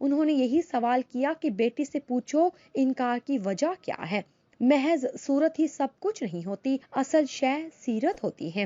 انہوں نے یہی سوال کیا کہ بیٹی سے پوچھو انکار کی وجہ کیا ہے۔ محض صورت ہی سب کچھ نہیں ہوتی، اصل شے سیرت ہوتی ہے۔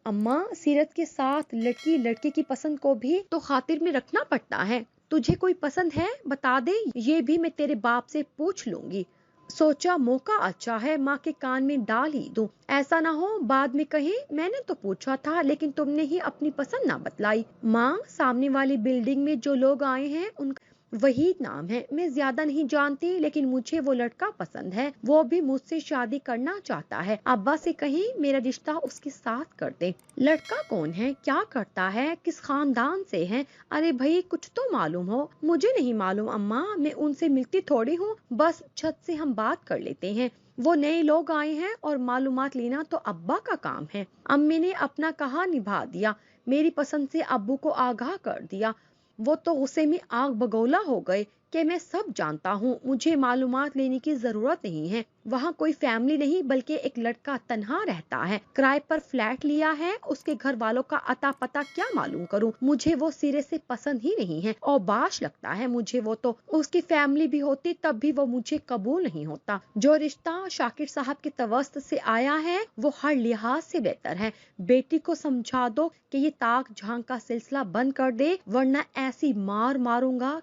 اماں، سیرت کے ساتھ لڑکی لڑکے کی پسند کو بھی تو خاطر میں رکھنا پڑتا ہے۔ تجھے کوئی پسند ہے بتا دے، یہ بھی میں تیرے باپ سے پوچھ لوں گی۔ سوچا موقع اچھا ہے، ماں کے کان میں ڈال ہی دوں، ایسا نہ ہو بعد میں کہیں میں نے تو پوچھا تھا لیکن تم نے ہی اپنی پسند نہ بتلائی۔ ماں، سامنے والی بلڈنگ میں جو لوگ آئے ہیں ان کا وحید نام ہے، میں زیادہ نہیں جانتی لیکن مجھے وہ لڑکا پسند ہے، وہ بھی مجھ سے شادی کرنا چاہتا ہے، ابا سے کہیں میرا رشتہ اس کے ساتھ کر دے۔ لڑکا کون ہے، کیا کرتا ہے، کس خاندان سے ہے؟ ارے بھائی کچھ تو معلوم ہو۔ مجھے نہیں معلوم اماں، میں ان سے ملتی تھوڑی ہوں، بس چھت سے ہم بات کر لیتے ہیں۔ وہ نئے لوگ آئے ہیں اور معلومات لینا تو ابا کا کام ہے۔ امی نے اپنا کہا نبھا دیا، میری پسند سے ابو کو آگاہ کر دیا۔ وہ تو غصے میں آگ بگولا ہو گئے کہ میں سب جانتا ہوں، مجھے معلومات لینے کی ضرورت نہیں ہے، وہاں کوئی فیملی نہیں بلکہ ایک لڑکا تنہا رہتا ہے، کرائے پر فلیٹ لیا ہے، اس کے گھر والوں کا اتا پتا کیا معلوم کروں، مجھے وہ سرے سے پسند ہی نہیں ہے اور باش لگتا ہے مجھے وہ، تو اس کی فیملی بھی ہوتی تب بھی وہ مجھے قبول نہیں ہوتا۔ جو رشتہ شاکر صاحب کے توسط سے آیا ہے وہ ہر لحاظ سے بہتر ہے، بیٹی کو سمجھا دو کہ یہ تاک جھانک کا سلسلہ بند کر دے ورنہ ایسی مار ماروں گا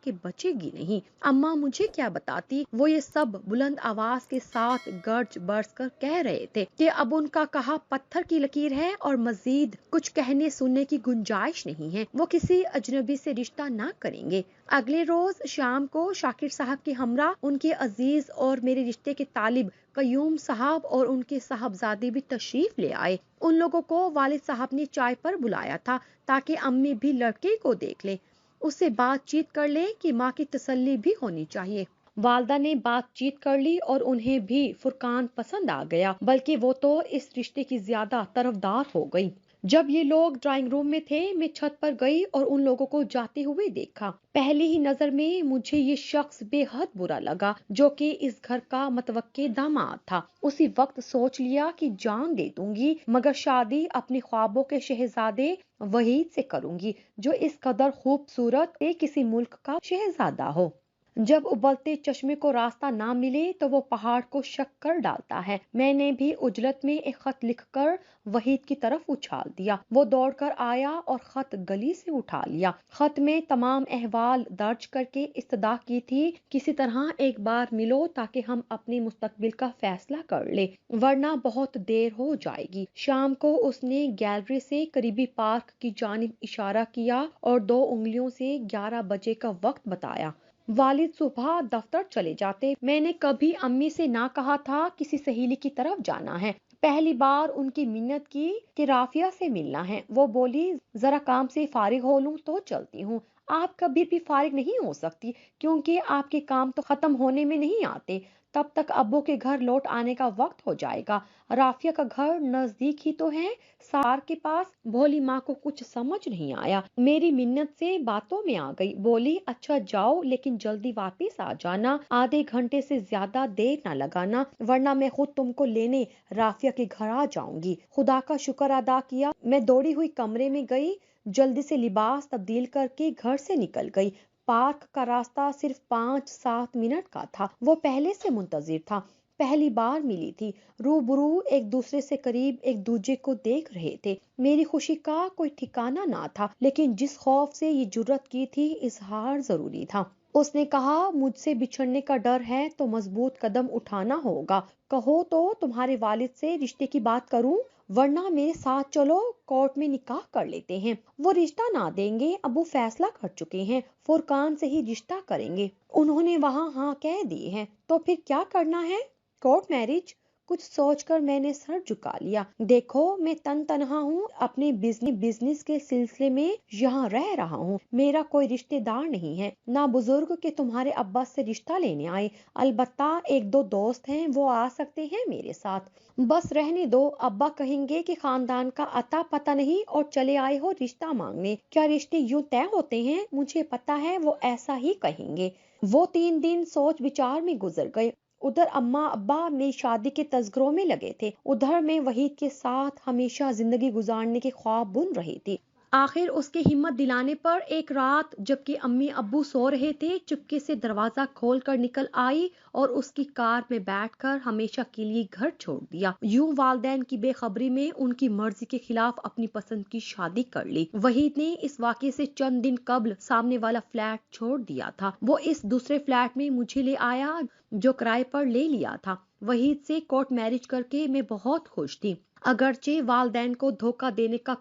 کہ بچے گی نہیں۔ اماں مجھے کیا بتاتی، وہ یہ سب بلند آواز کے ساتھ گرج برس کر کہہ رہے تھے کہ اب ان کا کہا پتھر کی لکیر ہے اور مزید کچھ کہنے سننے کی گنجائش نہیں ہے، وہ کسی اجنبی سے رشتہ نہ کریں گے۔ اگلے روز شام کو شاکر صاحب کے ہمراہ ان کے عزیز اور میرے رشتے کے طالب قیوم صاحب اور ان کے صاحبزادے بھی تشریف لے آئے۔ ان لوگوں کو والد صاحب نے چائے پر بلایا تھا تاکہ امی بھی لڑکے کو دیکھ لے، اس سے بات چیت کر لے کہ ماں کی تسلی بھی ہونی چاہیے۔ والدہ نے بات چیت کر لی اور انہیں بھی فرقان پسند آ گیا، بلکہ وہ تو اس رشتے کی زیادہ طرفدار ہو گئی۔ جب یہ لوگ ڈرائنگ روم میں تھے میں چھت پر گئی اور ان لوگوں کو جاتے ہوئے دیکھا۔ پہلی ہی نظر میں مجھے یہ شخص بے حد برا لگا جو کہ اس گھر کا متوقع داماد تھا۔ اسی وقت سوچ لیا کہ جان دے دوں گی مگر شادی اپنے خوابوں کے شہزادے وحید سے کروں گی جو اس قدر خوبصورت کہ کسی ملک کا شہزادہ ہو۔ جب ابلتے چشمے کو راستہ نہ ملے تو وہ پہاڑ کو شک کر ڈالتا ہے۔ میں نے بھی عجلت میں ایک خط لکھ کر وحید کی طرف اچھال دیا، وہ دوڑ کر آیا اور خط گلی سے اٹھا لیا۔ خط میں تمام احوال درج کر کے استدعا کی تھی، کسی طرح ایک بار ملو تاکہ ہم اپنے مستقبل کا فیصلہ کر لیں ورنہ بہت دیر ہو جائے گی۔ شام کو اس نے گیلری سے قریبی پارک کی جانب اشارہ کیا اور 2 انگلیوں سے 11 بجے کا وقت بتایا۔ والد صبح دفتر چلے جاتے، میں نے کبھی امی سے نہ کہا تھا کسی سہیلی کی طرف جانا ہے، پہلی بار ان کی منت کی کہ رافیہ سے ملنا ہے۔ وہ بولی ذرا کام سے فارغ ہو لوں تو چلتی ہوں۔ آپ کبھی بھی فارغ نہیں ہو سکتی کیونکہ آپ کے کام تو ختم ہونے میں نہیں آتے، تب تک ابو کے گھر لوٹ آنے کا وقت ہو جائے گا۔ رافیہ کا گھر نزدیک ہی تو ہے، سار کے پاس۔ بھولی ماں کو کچھ سمجھ نہیں آیا، میری منت سے باتوں میں آ گئی، بولی اچھا جاؤ لیکن جلدی واپس آ جانا، آدھے گھنٹے سے زیادہ دیر نہ لگانا ورنہ میں خود تم کو لینے رافیہ کے گھر آ جاؤں گی۔ خدا کا شکر ادا کیا، میں دوڑی ہوئی کمرے میں گئی، جلدی سے لباس تبدیل کر کے گھر سے نکل گئی۔ پارک کا راستہ صرف 5-7 منٹ کا تھا، وہ پہلے سے منتظر تھا، پہلی بار ملی تھی، روبرو ایک دوسرے سے قریب ایک دوسرے کو دیکھ رہے تھے۔ میری خوشی کا کوئی ٹھکانہ نہ تھا لیکن جس خوف سے یہ جرأت کی تھی اظہار ضروری تھا۔ اس نے کہا مجھ سے بچھڑنے کا ڈر ہے تو مضبوط قدم اٹھانا ہوگا، کہو تو تمہارے والد سے رشتے کی بات کروں ورنہ میرے ساتھ چلو، کورٹ میں نکاح کر لیتے ہیں۔ وہ رشتہ نہ دیں گے، ابو فیصلہ کر چکے ہیں، فرقان سے ہی رشتہ کریں گے، انہوں نے وہاں ہاں کہہ دی ہے، تو پھر کیا کرنا ہے؟ Court marriage? کچھ سوچ کر میں نے سر جھکا لیا۔ دیکھو میں تنہا ہوں، اپنے بزنس کے سلسلے میں یہاں رہ رہا ہوں، میرا کوئی رشتہ دار نہیں ہے، نہ بزرگ کہ تمہارے ابا سے رشتہ لینے آئے، البتہ 1-2 دوست ہیں، وہ آ سکتے ہیں میرے ساتھ۔ بس رہنے دو، ابا کہیں گے کہ خاندان کا اتا پتہ نہیں اور چلے آئے ہو رشتہ مانگنے، کیا رشتے یوں طے ہوتے ہیں؟ مجھے پتا ہے وہ ایسا ہی کہیں گے۔ وہ 3 دن سوچ بچار میں گزر گئے، ادھر اماں ابا میری شادی کے تذکروں میں لگے تھے، ادھر میں وحید کے ساتھ ہمیشہ زندگی گزارنے کے خواب بن رہی تھی۔ آخر اس کے ہمت دلانے پر ایک رات جبکہ امی ابو سو رہے تھے چپکے سے دروازہ کھول کر نکل آئی اور اس کی کار میں بیٹھ کر ہمیشہ کے لیے گھر چھوڑ دیا۔ یوں والدین کی بے خبری میں ان کی مرضی کے خلاف اپنی پسند کی شادی کر لی۔ وحید نے اس واقعے سے چند دن قبل سامنے والا فلیٹ چھوڑ دیا تھا۔ وہ اس دوسرے فلیٹ میں مجھے لے آیا جو کرائے پر لے لیا تھا۔ وحید سے کورٹ میرج کر کے میں بہت خوش تھی، اگرچہ والدین کو دھوکہ دینے کا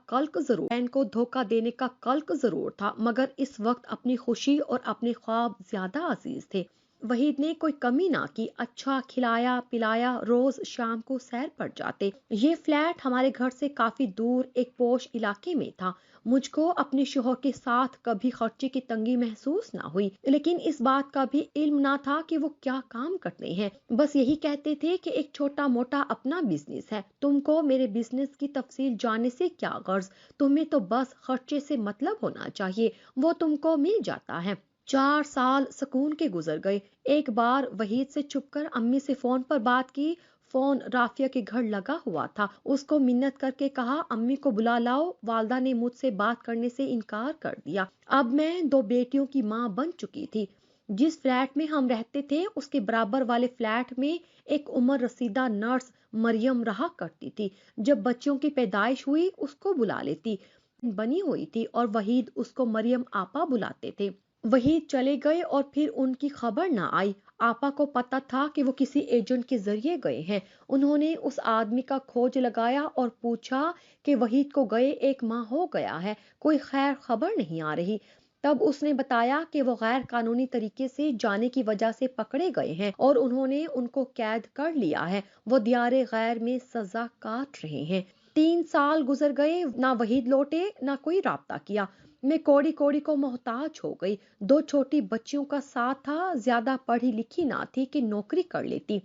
کلک ضرور تھا، مگر اس وقت اپنی خوشی اور اپنے خواب زیادہ عزیز تھے۔ وحید نے کوئی کمی نہ کی، اچھا کھلایا پلایا، روز شام کو سیر پر جاتے۔ یہ فلیٹ ہمارے گھر سے کافی دور ایک پوش علاقے میں تھا۔ مجھ کو اپنے شوہر کے ساتھ کبھی خرچے کی تنگی محسوس نہ ہوئی، لیکن اس بات کا بھی علم نہ تھا کہ وہ کیا کام کرتے ہیں۔ بس یہی کہتے تھے کہ ایک چھوٹا موٹا اپنا بزنس ہے۔ تم کو میرے بزنس کی تفصیل جاننے سے کیا غرض، تمہیں تو بس خرچے سے مطلب ہونا چاہیے، وہ تم کو مل جاتا ہے۔ 4 سال سکون کے گزر گئے۔ ایک بار وحید سے چھپ کر امی سے فون پر بات کی۔ فون رافیہ کے گھر لگا ہوا تھا۔ اس کو منت کر کے کہا امی کو بلا لاؤ۔ والدہ نے مجھ سے بات کرنے سے انکار کر دیا۔ اب میں 2 بیٹیوں کی ماں بن چکی تھی۔ جس فلیٹ میں ہم رہتے تھے اس کے برابر والے فلیٹ میں ایک عمر رسیدہ نرس مریم رہا کرتی تھی۔ جب بچوں کی پیدائش ہوئی اس کو بلا لیتی، بنی ہوئی تھی اور وحید اس کو مریم آپا بلاتے تھے۔ وحید چلے گئے اور پھر ان کی خبر نہ آئی۔ آپا کو پتا تھا کہ وہ کسی ایجنٹ کے ذریعے گئے ہیں۔ انہوں نے اس آدمی کا کھوج لگایا اور پوچھا کہ وحید کو گئے 1 ماہ ہو گیا ہے، کوئی خیر خبر نہیں آ رہی۔ تب اس نے بتایا کہ وہ غیر قانونی طریقے سے جانے کی وجہ سے پکڑے گئے ہیں اور انہوں نے ان کو قید کر لیا ہے۔ وہ دیار غیر میں سزا کاٹ رہے ہیں۔ 3 سال گزر گئے، نہ وحید لوٹے نہ کوئی رابطہ کیا۔ میں کوڑی کوڑی کو محتاج ہو گئی۔ 2 چھوٹی بچیوں کا ساتھ تھا، زیادہ پڑھی لکھی نہ تھی کہ نوکری کر لیتی۔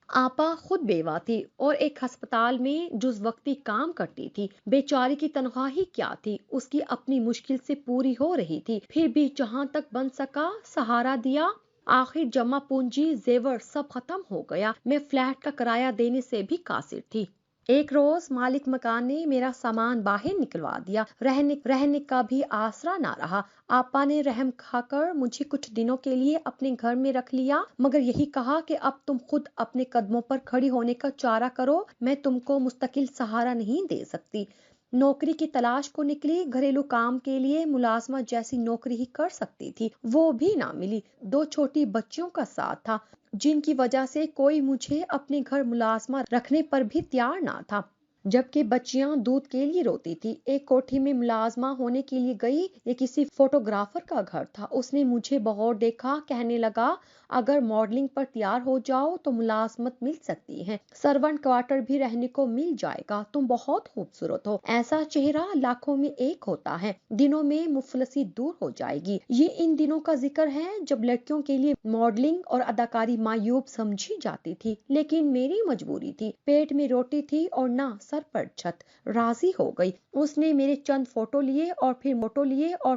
آپا خود بیوہ تھی اور ایک ہسپتال میں جز وقتی کام کرتی تھی۔ بیچاری کی تنخواہ ہی کیا تھی، اس کی اپنی مشکل سے پوری ہو رہی تھی، پھر بھی جہاں تک بن سکا سہارا دیا۔ آخر جمع پونجی زیور سب ختم ہو گیا۔ میں فلیٹ کا کرایہ دینے سے بھی قاصر تھی۔ ایک روز مالک مکان نے میرا سامان باہر نکلوا دیا، رہنے کا بھی آسرا نہ رہا۔ آپا نے رحم کھا کر مجھے کچھ دنوں کے لیے اپنے گھر میں رکھ لیا، مگر یہی کہا کہ اب تم خود اپنے قدموں پر کھڑی ہونے کا چارہ کرو، میں تم کو مستقل سہارا نہیں دے سکتی۔ نوکری کی تلاش کو نکلی، گھریلو کام کے لیے ملازمہ جیسی نوکری ہی کر سکتی تھی، وہ بھی نہ ملی۔ 2 چھوٹی بچیوں کا ساتھ تھا جن کی وجہ سے کوئی مجھے اپنے گھر ملازمہ رکھنے پر بھی تیار نہ تھا، جبکہ بچیاں دودھ کے لیے روتی تھی۔ ایک کوٹھی میں ملازمہ ہونے کے لیے گئی، یہ کسی فوٹوگرافر کا گھر تھا۔ اس نے مجھے بغور دیکھا، کہنے لگا اگر ماڈلنگ پر تیار ہو جاؤ تو ملازمت مل سکتی ہے، سرونٹ کوارٹر بھی رہنے کو مل جائے گا، تم بہت خوبصورت ہو، ایسا چہرہ لاکھوں میں ایک ہوتا ہے، دنوں میں مفلسی دور ہو جائے گی۔ یہ ان دنوں کا ذکر ہے جب لڑکیوں کے لیے ماڈلنگ اور اداکاری معیوب سمجھی جاتی تھی، لیکن میری مجبوری تھی، پیٹ میں روٹی تھی اور نہ سر پر چھت۔ راضی ہو گئی۔ اس نے میرے چند فوٹو لیے اور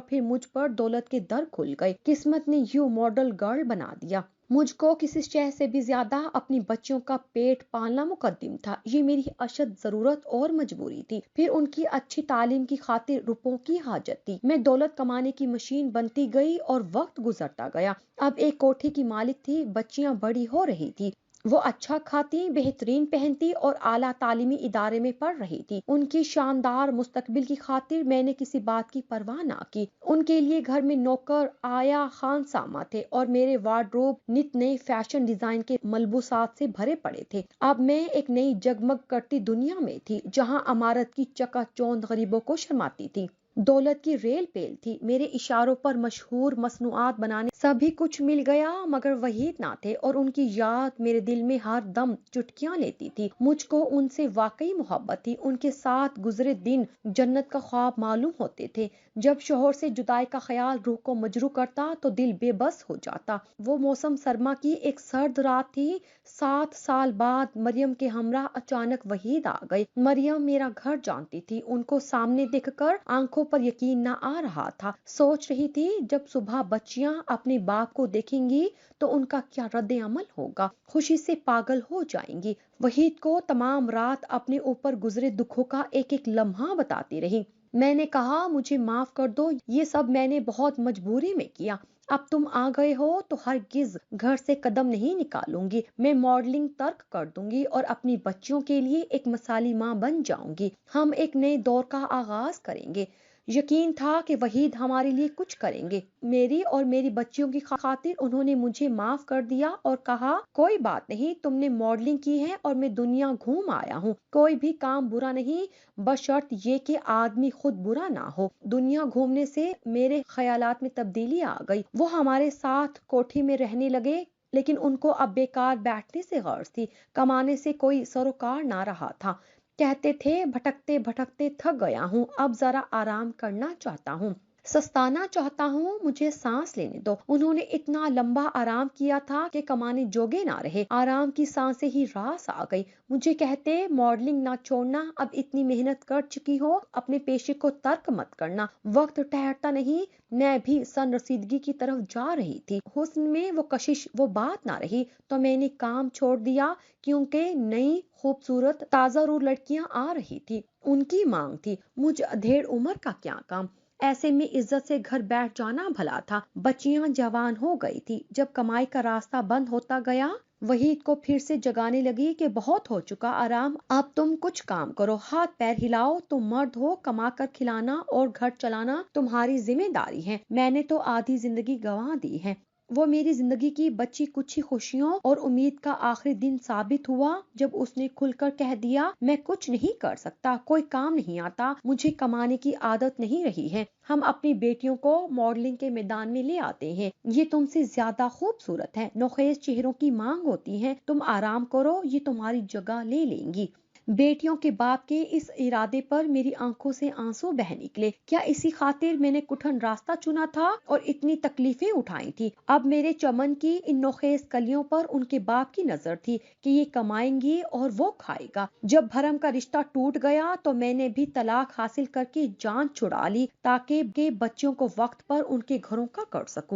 پھر مجھ پر دولت کے در کھل گئے۔ قسمت نے یوں ماڈل گرل بنا دیا۔ مجھ کو کسی شے سے بھی زیادہ اپنی بچیوں کا پیٹ پالنا مقدم تھا، یہ میری اشد ضرورت اور مجبوری تھی۔ پھر ان کی اچھی تعلیم کی خاطر روپوں کی حاجت تھی۔ میں دولت کمانے کی مشین بنتی گئی اور وقت گزرتا گیا۔ اب ایک کوٹھی کی مالک تھی، بچیاں بڑی ہو رہی تھی، وہ اچھا کھاتی، بہترین پہنتی اور اعلیٰ تعلیمی ادارے میں پڑھ رہی تھی۔ ان کی شاندار مستقبل کی خاطر میں نے کسی بات کی پرواہ نہ کی۔ ان کے لیے گھر میں نوکر آیا خانسامہ تھے اور میرے وارڈروب نت نئے فیشن ڈیزائن کے ملبوسات سے بھرے پڑے تھے۔ اب میں ایک نئی جگمگ کرتی دنیا میں تھی جہاں عمارت کی چکا چوند غریبوں کو شرماتی تھی۔ دولت کی ریل پیل تھی، میرے اشاروں پر مشہور مصنوعات بنانے سبھی کچھ مل گیا، مگر وحید نہ تھے اور ان کی یاد میرے دل میں ہر دم چٹکیاں لیتی تھی۔ مجھ کو ان سے واقعی محبت تھی، ان کے ساتھ گزرے دن جنت کا خواب معلوم ہوتے تھے۔ جب شوہر سے جدائی کا خیال روح کو مجروح کرتا تو دل بے بس ہو جاتا۔ وہ موسم سرما کی ایک سرد رات تھی۔ 7 سال بعد مریم کے ہمراہ اچانک وحید آ گئے۔ مریم میرا گھر جانتی تھی، ان کو سامنے دیکھ کر آنکھوں پر یقین نہ آ رہا تھا۔ سوچ رہی تھی جب صبح بچیاں اپنے باپ کو دیکھیں گی تو ان کا کیا رد عمل ہوگا، خوشی سے پاگل ہو جائیں گی۔ وحید کو تمام رات اپنے اوپر گزرے دکھوں کا ایک ایک لمحہ بتاتی رہی۔ میں نے کہا مجھے معاف کر دو، یہ سب میں نے بہت مجبوری میں کیا، اب تم آ گئے ہو تو ہرگز گھر سے قدم نہیں نکالوں گی، میں ماڈلنگ ترک کر دوں گی اور اپنی بچیوں کے لیے ایک مثالی ماں بن جاؤں گی، ہم ایک نئے دور کا آغاز کریں گے۔ یقین تھا کہ وحید ہمارے لیے کچھ کریں گے، میری اور میری بچیوں کی خاطر انہوں نے مجھے معاف کر دیا اور کہا کوئی بات نہیں، تم نے ماڈلنگ کی ہے اور میں دنیا گھوم آیا ہوں، کوئی بھی کام برا نہیں بشرط یہ کہ آدمی خود برا نہ ہو۔ دنیا گھومنے سے میرے خیالات میں تبدیلی آ گئی، وہ ہمارے ساتھ کوٹھی میں رہنے لگے، لیکن ان کو اب بیکار بیٹھنے سے غرض تھی، کمانے سے کوئی سروکار نہ رہا تھا، کہتے تھے بھٹکتے بھٹکتے تھک گیا ہوں، اب ذرا آرام کرنا چاہتا ہوں، سستانا چاہتا ہوں، مجھے سانس لینے دو۔ انہوں نے اتنا لمبا آرام کیا تھا کہ کمانے جوگے نہ رہے، آرام کی سانسیں ہی راس آ گئی، مجھے کہتے ماڈلنگ نہ چھوڑنا، اب اتنی محنت کر چکی ہو، اپنے پیشے کو ترک مت کرنا، وقت ٹھہرتا نہیں، میں بھی سن رسیدگی کی طرف جا رہی تھی، حسن میں وہ کشش وہ بات نہ رہی، تو میں نے کام چھوڑ دیا، کیونکہ نئی خوبصورت تازہ روح لڑکیاں آ رہی تھی، ان کی مانگ تھی، مجھ ادھیڑ عمر کا کیا کام، ایسے میں عزت سے گھر بیٹھ جانا بھلا تھا، بچیاں جوان ہو گئی تھی، جب کمائی کا راستہ بند ہوتا گیا، وحید کو پھر سے جگانے لگی کہ بہت ہو چکا آرام، اب تم کچھ کام کرو، ہاتھ پیر ہلاؤ، تم مرد ہو، کما کر کھلانا اور گھر چلانا تمہاری ذمہ داری ہے، میں نے تو آدھی زندگی گنوا دی ہے۔ وہ میری زندگی کی بچی کچھ خوشیوں اور امید کا آخری دن ثابت ہوا جب اس نے کھل کر کہہ دیا میں کچھ نہیں کر سکتا، کوئی کام نہیں آتا، مجھے کمانے کی عادت نہیں رہی ہے، ہم اپنی بیٹیوں کو ماڈلنگ کے میدان میں لے آتے ہیں، یہ تم سے زیادہ خوبصورت ہے، نوخیز چہروں کی مانگ ہوتی ہے، تم آرام کرو، یہ تمہاری جگہ لے لیں گی۔ بیٹیوں کے باپ کے اس ارادے پر میری آنکھوں سے آنسو بہہ نکلے، کیا اسی خاطر میں نے کٹھن راستہ چنا تھا اور اتنی تکلیفیں اٹھائی تھی؟ اب میرے چمن کی ان نوخیز کلیوں پر ان کے باپ کی نظر تھی کہ یہ کمائیں گی اور وہ کھائے گا، جب بھرم کا رشتہ ٹوٹ گیا تو میں نے بھی طلاق حاصل کر کے جان چھڑا لی تاکہ بچوں کو وقت پر ان کے گھروں کا کر سکوں۔